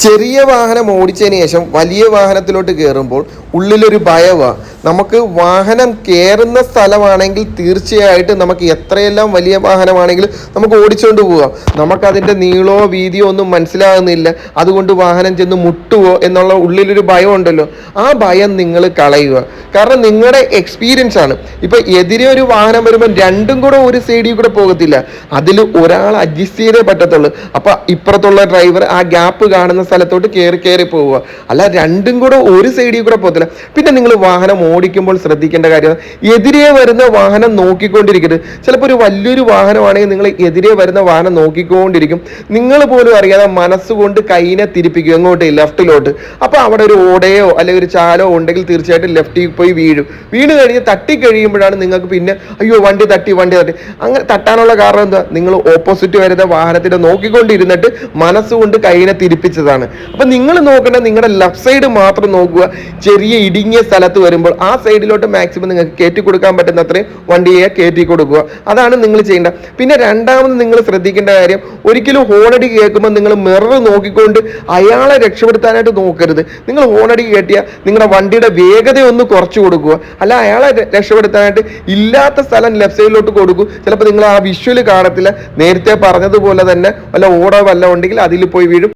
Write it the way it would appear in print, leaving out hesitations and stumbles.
ചെറിയ വാഹനം ഓടിച്ചതിന് ശേഷം വലിയ വാഹനത്തിലോട്ട് കയറുമ്പോൾ ഉള്ളിലൊരു ഭയമാണ്. നമുക്ക് വാഹനം കയറുന്ന സ്ഥലമാണെങ്കിൽ തീർച്ചയായിട്ടും നമുക്ക് എത്രയെല്ലാം വലിയ വാഹനമാണെങ്കിലും നമുക്ക് ഓടിച്ചുകൊണ്ട് പോവാം. നമുക്കതിൻ്റെ നീളമോ വീതിയോ ഒന്നും മനസ്സിലാകുന്നില്ല, അതുകൊണ്ട് വാഹനം ചെന്ന് മുട്ടുവോ എന്നുള്ള ഉള്ളിലൊരു ഭയം ഉണ്ടല്ലോ. ആ ഭയം നിങ്ങൾ കളയുക. കാരണം നിങ്ങളുടെ എക്സ്പീരിയൻസ് ആണ്. ഇപ്പം എതിരെ ഒരു വാഹനം വരുമ്പോൾ രണ്ടും കൂടെ ഒരു സൈഡിൽ കൂടെ പോകത്തില്ല, അതിൽ ഒരാൾ അഡ്ജസ്റ്റ് ചെയ്തേ പറ്റത്തുള്ളൂ. അപ്പം ഇപ്പുറത്തുള്ള ഡ്രൈവർ ആ ഗ്യാപ്പ് കാണുന്ന സ്ഥലത്തോട്ട് കയറി പോവുക, അല്ല രണ്ടും കൂടെ ഒരു സൈഡിൽ കൂടെ പോകത്തില്ല. പിന്നെ നിങ്ങൾ വാഹനം ഓടിക്കുമ്പോൾ ശ്രദ്ധിക്കേണ്ട കാര്യം, എതിരെ വരുന്ന വാഹനം നോക്കിക്കൊണ്ടിരിക്കരുത്. ചിലപ്പോൾ ഒരു വലിയൊരു വാഹനമാണെങ്കിൽ നിങ്ങൾ എതിരെ വരുന്ന വാഹനം നോക്കിക്കൊണ്ടിരിക്കും, നിങ്ങൾ പോലും അറിയാതെ മനസ്സുകൊണ്ട് കൈനെ തിരിപ്പിക്കും എങ്ങോട്ട്, ലെഫ്റ്റിലോട്ട്. അപ്പോൾ അവിടെ ഒരു ഓടയോ അല്ലെങ്കിൽ ഒരു ചാലോ ഉണ്ടെങ്കിൽ തീർച്ചയായിട്ടും ലെഫ്റ്റിൽ പോയി വീണ് കഴിഞ്ഞ് തട്ടി കഴിയുമ്പോഴാണ് നിങ്ങൾക്ക് പിന്നെ അയ്യോ വണ്ടി തട്ടി. അങ്ങനെ തട്ടാനുള്ള കാരണം എന്താ, നിങ്ങൾ ഓപ്പോസിറ്റ് വരുന്ന വാഹനത്തിനെ നോക്കിക്കൊണ്ടിരുന്നിട്ട് മനസ്സുകൊണ്ട് കൈനെ തിരിപ്പിച്ചതാണ്. അപ്പൊ നിങ്ങൾ നോക്കേണ്ടത് നിങ്ങളുടെ ലെഫ്റ്റ് സൈഡ് മാത്രം നോക്കുക. ചെറിയ ഇടുങ്ങിയ സ്ഥലത്ത് വരുമ്പോൾ ആ സൈഡിലോട്ട് മാക്സിമം നിങ്ങൾക്ക് കയറ്റി കൊടുക്കാൻ പറ്റുന്ന അത്രയും വണ്ടിയെ കയറ്റി കൊടുക്കുക. അതാണ് നിങ്ങൾ ചെയ്യേണ്ടത്. പിന്നെ രണ്ടാമത് നിങ്ങൾ ശ്രദ്ധിക്കേണ്ട കാര്യം, ഒരിക്കലും ഹോണടി കേൾക്കുമ്പോൾ നിങ്ങൾ മിറർ നോക്കിക്കൊണ്ട് അയാളെ രക്ഷപ്പെടുത്താനായിട്ട് നോക്കരുത്. നിങ്ങൾ ഹോണടി കേട്ടിയാൽ നിങ്ങളുടെ വണ്ടിയുടെ വേഗത ഒന്ന് കുറച്ച് കൊടുക്കുക, അല്ല അയാളെ രക്ഷപ്പെടുത്താനായിട്ട് ഇല്ലാത്ത സ്ഥലം ലെഫ്റ്റ് സൈഡിലോട്ട് കൊടുക്കും. ചിലപ്പോൾ നിങ്ങൾ ആ വിഷ്വല് കാണത്തില്ല. നേരത്തെ പറഞ്ഞതുപോലെ തന്നെ വല്ല ഓടോ വല്ല ഉണ്ടെങ്കിൽ അതിൽ പോയി വീഴും.